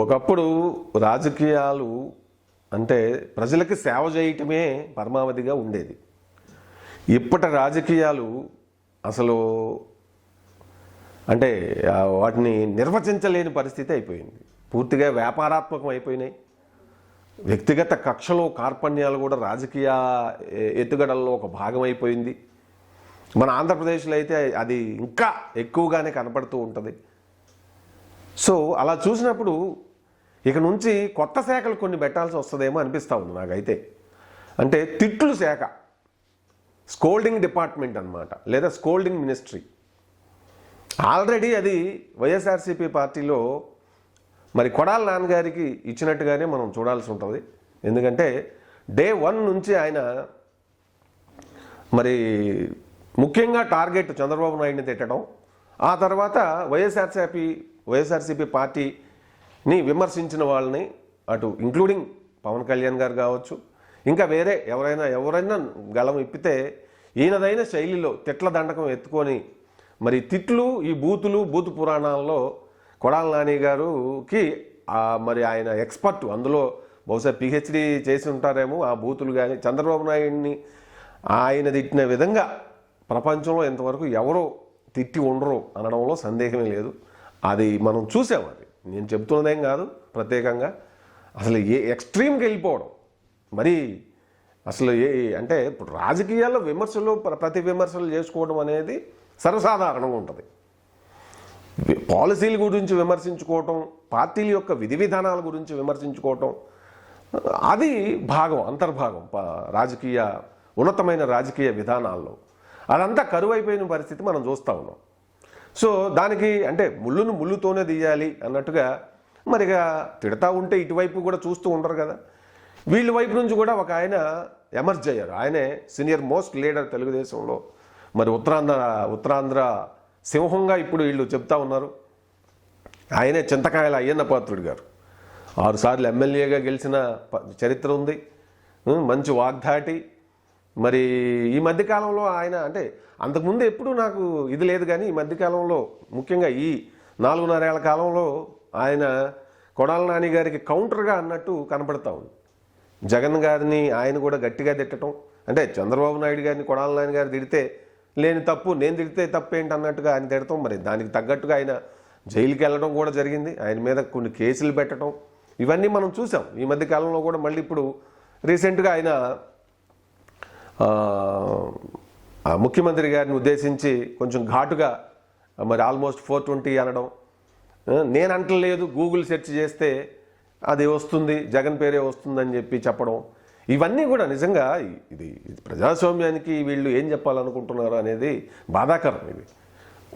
ఒకప్పుడు రాజకీయాలు అంటే ప్రజలకు సేవ చేయటమే పరమావధిగా ఉండేది. ఇప్పటి రాజకీయాలు అసలు అంటే వాటిని నిర్వచించలేని పరిస్థితి అయిపోయింది. పూర్తిగా వ్యాపారాత్మకం అయిపోయినాయి. వ్యక్తిగత కక్షలు కార్పణ్యాలు కూడా రాజకీయ ఎత్తుగడల్లో ఒక భాగం అయిపోయింది. మన ఆంధ్రప్రదేశ్లో అయితే అది ఇంకా ఎక్కువగానే కనపడుతూ ఉంటుంది. సో అలా చూసినప్పుడు ఇక నుంచి కొత్త శాఖలు కొన్ని పెట్టాల్సి వస్తుందేమో అనిపిస్తూ ఉంది నాకైతే. అంటే తిట్లు శాఖ, స్కోల్డింగ్ డిపార్ట్మెంట్ అన్నమాట, లేదా స్కోల్డింగ్ మినిస్ట్రీ. ఆల్రెడీ అది వైఎస్ఆర్సీపీ పార్టీలో మరి కొడాల నాన్నగారికి ఇచ్చినట్టుగానే మనం చూడాల్సి ఉంటుంది. ఎందుకంటే డే 1 నుంచి ఆయన మరి ముఖ్యంగా టార్గెట్ చంద్రబాబు నాయుడిని తిట్టడం, ఆ తర్వాత వైఎస్ఆర్సీపీ పార్టీని విమర్శించిన వాళ్ళని అటు ఇంక్లూడింగ్ పవన్ కళ్యాణ్ గారు కావచ్చు, ఇంకా వేరే ఎవరైనా గళం ఇప్పితే ఈయనదైన శైలిలో తిట్ల దండకం ఎత్తుకొని మరి తిట్లు, ఈ బూతు పురాణాల్లో కొడాల నాని గారుకి మరి ఆయన ఎక్స్పర్ట్, అందులో బహుశా పిహెచ్డి చేసి ఉంటారేమో ఆ బూతులు. కానీ చంద్రబాబు నాయుడిని ఆయన తిట్టిన విధంగా ప్రపంచంలో ఇంతవరకు ఎవరో తిట్టి ఉండరు అనడంలో సందేహమే లేదు. అది మనం చూసాం. అది నేను చెప్తున్నదేం కాదు ప్రత్యేకంగా. అసలు ఎక్స్ట్రీమ్కి వెళ్ళిపోవడం మరి అసలు అంటే ఇప్పుడు రాజకీయాల్లో విమర్శలు ప్రతి విమర్శలు చేసుకోవడం అనేది సర్వసాధారణంగా ఉంటుంది. పాలసీల గురించి విమర్శించుకోవటం, పార్టీల యొక్క విధి విధానాల గురించి విమర్శించుకోవటం, అది అంతర్భాగం ఉన్నతమైన రాజకీయ విధానాల్లో. అదంతా కరువైపోయిన పరిస్థితి మనం చూస్తూ ఉన్నాం. సో దానికి అంటే ముళ్ళును ముళ్ళుతోనే తీయాలి అన్నట్టుగా మరిగా తిడతా ఉంటే ఇటువైపు కూడా చూస్తూ ఉండరు కదా. వీళ్ళ వైపు నుంచి కూడా ఒక ఆయన ఎమర్జ్ అయ్యారు. ఆయనే సీనియర్ మోస్ట్ లీడర్ తెలుగుదేశంలో, మరి ఉత్తరాంధ్ర సింహంగా ఇప్పుడు వీళ్ళు చెప్తా ఉన్నారు. ఆయనే చింతకాయల అయ్యన్న పాత్రుడు గారు. 6 సార్లు ఎమ్మెల్యేగా గెలిచిన చరిత్ర ఉంది, మంచి వాగ్దాటి. మరి ఈ మధ్యకాలంలో ఆయన అంటే అంతకుముందు ఎప్పుడు నాకు ఇది లేదు, కానీ ఈ మధ్యకాలంలో ముఖ్యంగా ఈ 4.5 ఏళ్ల కాలంలో ఆయన కొడాల నాని గారికి కౌంటర్గా అన్నట్టు కనపడతా ఉంది. జగన్ గారిని ఆయన కూడా గట్టిగా తిట్టడం, అంటే చంద్రబాబు నాయుడు గారిని కొడాల నాని గారు తిడితే లేని తప్పు, నేను తిడితే తప్పేంటి అన్నట్టుగా ఆయన తిడతాం. మరి దానికి తగ్గట్టుగా ఆయన జైలుకి వెళ్ళడం కూడా జరిగింది. ఆయన మీద కొన్ని కేసులు పెట్టడం, ఇవన్నీ మనం చూసాం. ఈ మధ్యకాలంలో కూడా మళ్ళీ ఇప్పుడు రీసెంట్గా ఆయన ముఖ్యమంత్రి గారిని ఉద్దేశించి కొంచెం ఘాటుగా మరి ఆల్మోస్ట్ 420 అనడం. నేను అంటలేదు, గూగుల్ సెర్చ్ చేస్తే అది వస్తుంది, జగన్ పేరే వస్తుందని చెప్పడం, ఇవన్నీ కూడా నిజంగా ఇది ప్రజాస్వామ్యానికి వీళ్ళు ఏం చెప్పాలనుకుంటున్నారు అనేది బాధాకరం. ఇది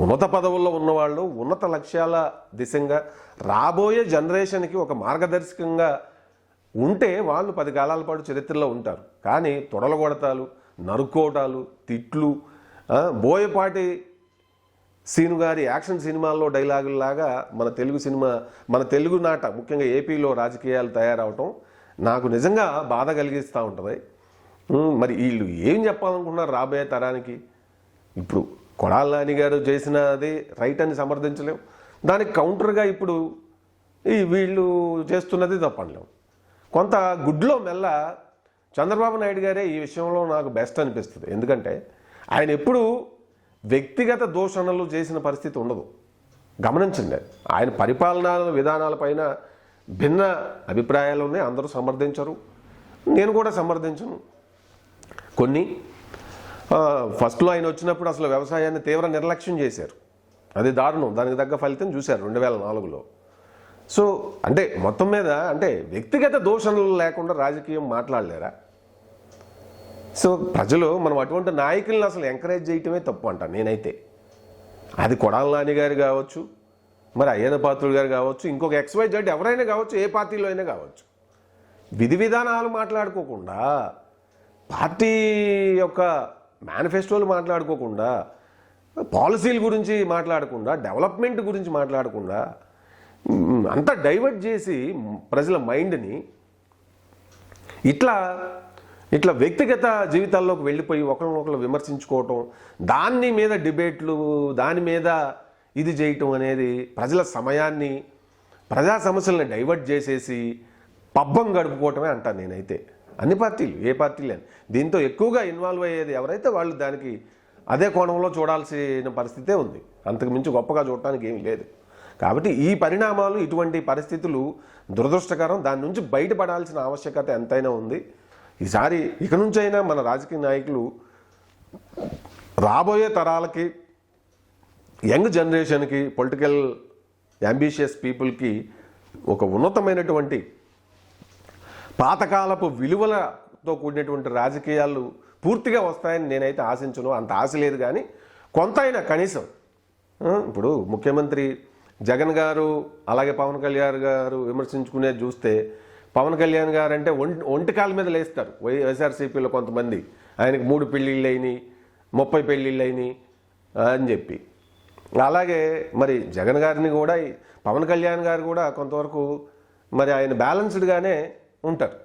ఉన్నత పదవుల్లో ఉన్నవాళ్ళు ఉన్నత లక్ష్యాల దిశగా రాబోయే జనరేషన్కి ఒక మార్గదర్శకంగా ఉంటే వాళ్ళు 10 కాలాల పాటు చరిత్రలో ఉంటారు. కానీ తొడలగొడతాలు, నరుక్కోటాలు, తిట్లు, బోయపాటి సీను గారి యాక్షన్ సినిమాల్లో డైలాగుల్లాగా మన తెలుగు నాట ముఖ్యంగా ఏపీలో రాజకీయాలు తయారవటం నాకు నిజంగా బాధ కలిగిస్తూ ఉంటుంది. మరి వీళ్ళు ఏం చెప్పాలనుకున్నారు రాబోయే తరానికి? ఇప్పుడు కొడాల నాని గారు చేసినది రైట్ అని సమర్థించలేం, దానికి కౌంటర్గా ఇప్పుడు వీళ్ళు చేస్తున్నది తప్పనలేం. కొంత గుడ్లో మెల్ల చంద్రబాబు నాయుడు గారే ఈ విషయంలో నాకు బెస్ట్ అనిపిస్తుంది. ఎందుకంటే ఆయన ఎప్పుడూ వ్యక్తిగత దూషణలు చేసిన పరిస్థితి ఉండదు. గమనించండి, ఆయన పరిపాలనా విధానాలపైన భిన్న అభిప్రాయాలు ఉన్నాయి, అందరూ సమర్థించరు, నేను కూడా సమర్థించను కొన్ని. ఫస్ట్లో ఆయన వచ్చినప్పుడు అసలు వ్యవసాయాన్ని తీవ్ర నిర్లక్ష్యం చేశారు, అది దారుణం. దానికి తగ్గ ఫలితం చూశారు 2004లో. సో అంటే మొత్తం మీద అంటే వ్యక్తిగత దూషణలు లేకుండా రాజకీయం మాట్లాడలేరా? సో ప్రజలు మనం అటువంటి నాయకులను అసలు ఎంకరేజ్ చేయటమే తప్పు అంట నేనైతే. అది కొడాల నాని గారు కావచ్చు, మరి అయ్యన్న పాత్రుడు గారు కావచ్చు, ఇంకొక XYZ ఎవరైనా కావచ్చు, ఏ పార్టీలో అయినా కావచ్చు, విధి విధానాలు మాట్లాడుకోకుండా, పార్టీ యొక్క మేనిఫెస్టోలు మాట్లాడుకోకుండా, పాలసీల గురించి మాట్లాడకుండా, డెవలప్మెంట్ గురించి మాట్లాడకుండా అంతా డైవర్ట్ చేసి ప్రజల మైండ్ని ఇట్లా వ్యక్తిగత జీవితాల్లోకి వెళ్ళిపోయి ఒకరినొకరు విమర్శించుకోవటం, దాని మీద డిబేట్లు, దాని మీద ఇది చేయటం అనేది ప్రజల సమయాన్ని ప్రజా సమస్యలను డైవర్ట్ చేసేసి పబ్బం గడుపుకోవటమే అంటాను నేనైతే. అన్ని పార్టీలు, ఏ పార్టీలు అని దీంతో ఎక్కువగా ఇన్వాల్వ్ అయ్యేది ఎవరైతే వాళ్ళు దానికి అదే కోణంలో చూడాల్సిన పరిస్థితే ఉంది. అంతకు మించి గొప్పగా చూడటానికి ఏమీ లేదు. కాబట్టి ఈ పరిణామాలు, ఇటువంటి పరిస్థితులు దురదృష్టకరం. దాని నుంచి బయటపడాల్సిన ఆవశ్యకత ఎంతైనా ఉంది. ఈసారి ఇక నుంచైనా మన రాజకీయ నాయకులు రాబోయే తరాలకి, యంగ్ జనరేషన్కి, పొలిటికల్ అంబిషియస్ పీపుల్కి ఒక ఉన్నతమైనటువంటి పాతకాలపు విలువలతో కూడినటువంటి రాజకీయాలు పూర్తిగా వస్తాయని నేనైతే ఆశించను. అంత ఆశ లేదు, కానీ కొంత అయినా కనీసం ఇప్పుడు ముఖ్యమంత్రి జగన్ గారు అలాగే పవన్ కళ్యాణ్ గారు విమర్శించుకునేది చూస్తే, పవన్ కళ్యాణ్ గారు అంటే ఒంటి కాళ్ళ మీద లేస్తారు. వైఎస్ఆర్సీపీలో కొంతమంది ఆయనకి 3 పెళ్ళిళ్ళు అయినాయి, 30 పెళ్ళిళ్ళు అయినాయి అని చెప్పి. అలాగే మరి జగన్ గారిని కూడా, పవన్ కళ్యాణ్ గారు కూడా కొంతవరకు మరి ఆయన బ్యాలెన్స్డ్గానే ఉంటారు.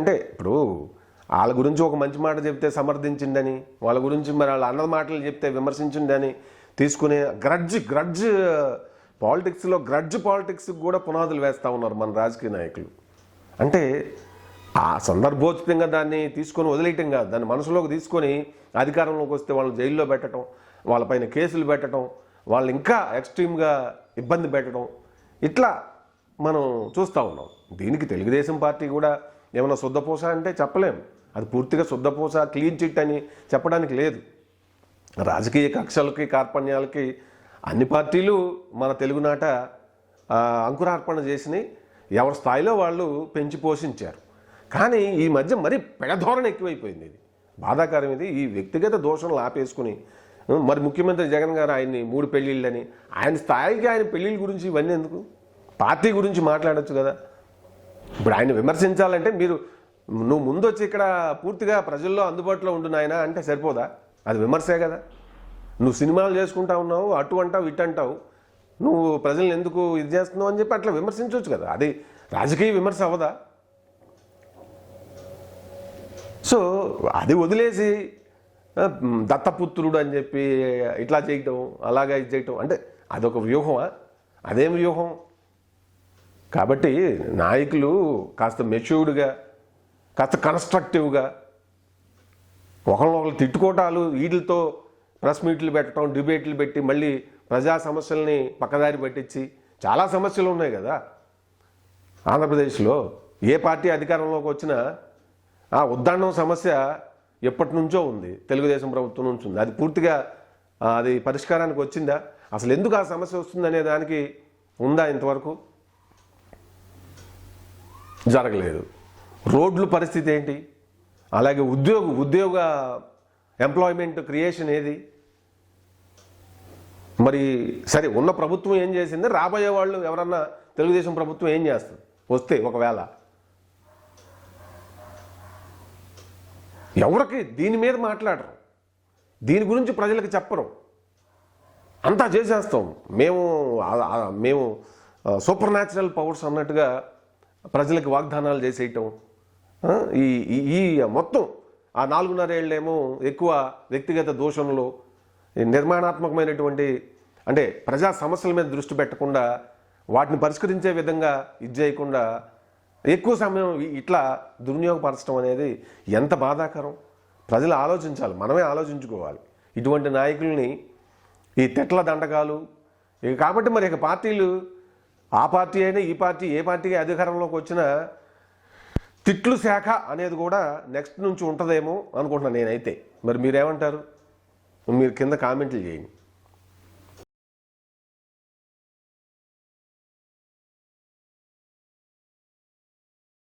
అంటే ఇప్పుడు వాళ్ళ గురించి ఒక మంచి మాట చెప్తే సమర్థించిందని, వాళ్ళ గురించి మరి వాళ్ళ అన్న మాటలు చెప్తే విమర్శించిందని తీసుకునే గ్రడ్జ్ పాలిటిక్స్లో గ్రడ్జ్ పాలిటిక్స్కి కూడా పునాదులు వేస్తూ ఉన్నారు మన రాజకీయ నాయకులు. అంటే ఆ సందర్భోచితంగా దాన్ని తీసుకొని వదిలేయటం కాదు, దాన్ని మనసులోకి తీసుకొని అధికారంలోకి వస్తే వాళ్ళని జైల్లో పెట్టడం, వాళ్ళపైన కేసులు పెట్టడం, వాళ్ళు ఇంకా ఎక్స్ట్రీమ్గా ఇబ్బంది పెట్టడం, ఇట్లా మనం చూస్తూ ఉన్నాం. దీనికి తెలుగుదేశం పార్టీ కూడా ఏమైనా శుద్ధపూస అంటే చెప్పలేము. అది పూర్తిగా శుద్ధపూస, క్లీన్ చిట్ అని చెప్పడానికి లేదు. రాజకీయ కక్షలకి, కార్పణ్యాలకి అన్ని పార్టీలు మన తెలుగునాట అంకురార్పణ చేసినాయి. ఎవరి స్థాయిలో వాళ్ళు పెంచి పోషించారు. కానీ ఈ మధ్య మరీ పెడధోరణ ఎక్కువైపోయింది. ఇది బాధాకరం. ఇది ఈ వ్యక్తిగత దోషణలు ఆపేసుకుని మరి ముఖ్యమంత్రి జగన్ గారు ఆయన్ని 3 పెళ్ళిళ్ళని, ఆయన స్థాయికి ఆయన పెళ్ళిళ్ళ గురించి ఇవన్నీ ఎందుకు? పార్టీ గురించి మాట్లాడచ్చు కదా. ఇప్పుడు ఆయన విమర్శించాలంటే నువ్వు ముందు వచ్చి ఇక్కడ పూర్తిగా ప్రజల్లో అందుబాటులో ఉండు నాయనా అంటే సరిపోదా? అది విమర్శే కదా. నువ్వు సినిమాలు చేసుకుంటా ఉన్నావు, అటు అంటావు, ఇటు అంటావు, నువ్వు ప్రజల్ని ఎందుకు ఇది చేస్తున్నావు అని చెప్పి అట్లా విమర్శించవచ్చు కదా. అది రాజకీయ విమర్శ అవ్వదా? సో అది వదిలేసి దత్తపుత్రుడు అని చెప్పి ఇట్లా చేయటం, అలాగా ఇది చేయటం అంటే అదొక వ్యూహమా? అదేం వ్యూహం? కాబట్టి నాయకులు కాస్త మెచ్యూర్డ్గా, కాస్త కన్స్ట్రక్టివ్గా, ఒకరినొకరు తిట్టుకోవటాలు, వీటితో ప్రెస్ మీట్లు పెట్టడం, డిబేట్లు పెట్టి మళ్ళీ ప్రజా సమస్యల్ని పక్కదారి పట్టించి, చాలా సమస్యలు ఉన్నాయి కదా ఆంధ్రప్రదేశ్లో. ఏ పార్టీ అధికారంలోకి వచ్చినా ఆ ఉద్దండం సమస్య ఎప్పటి నుంచో ఉంది, తెలుగుదేశం ప్రభుత్వం నుంచి ఉంది. అది పూర్తిగా అది పరిష్కారానికి వచ్చిందా? అసలు ఎందుకు ఆ సమస్య వస్తుందనే దానికి ఉందా ఇంతవరకు? జరగలేదు. రోడ్ల పరిస్థితి ఏంటి? అలాగే ఉద్యోగ ఎంప్లాయ్మెంట్ క్రియేషన్ ఏది? మరి సరే, ఉన్న ప్రభుత్వం ఏం చేసింది? రాబోయే వాళ్ళు ఎవరన్నా తెలుగుదేశం ప్రభుత్వం ఏం చేస్తుంది వస్తే? ఒకవేళ ఎవరికి దీని మీద మాట్లాడరు, దీని గురించి ప్రజలకు చెప్పరు, అంతా చేసేస్తాం మేము సూపర్ న్యాచురల్ పవర్స్ అన్నట్టుగా ప్రజలకు వాగ్దానాలు చేసేయటం. ఈ మొత్తం ఆ 4.5 ఏళ్ళేమో ఎక్కువ వ్యక్తిగత దూషణలు, నిర్మాణాత్మకమైనటువంటి అంటే ప్రజా సమస్యల మీద దృష్టి పెట్టకుండా, వాటిని పరిష్కరించే విధంగా ఇది చేయకుండా ఎక్కువ సమయం ఇట్లా దుర్వినియోగపరచడం అనేది ఎంత బాధాకరం. ప్రజలు ఆలోచించాలి, మనమే ఆలోచించుకోవాలి. ఇటువంటి నాయకుల్ని, ఈ తెట్ల దండకాలు కాబట్టి మరి ఇక పార్టీలు, ఆ పార్టీ అయినా ఈ పార్టీ, ఏ పార్టీకి అధికారంలోకి వచ్చినా తిట్లు శాఖ అనేది కూడా నెక్స్ట్ నుంచి ఉంటుందేమో అనుకుంటున్నాను నేనైతే. మరి మీరేమంటారు? మీరు కింద కామెంట్లు చేయండి.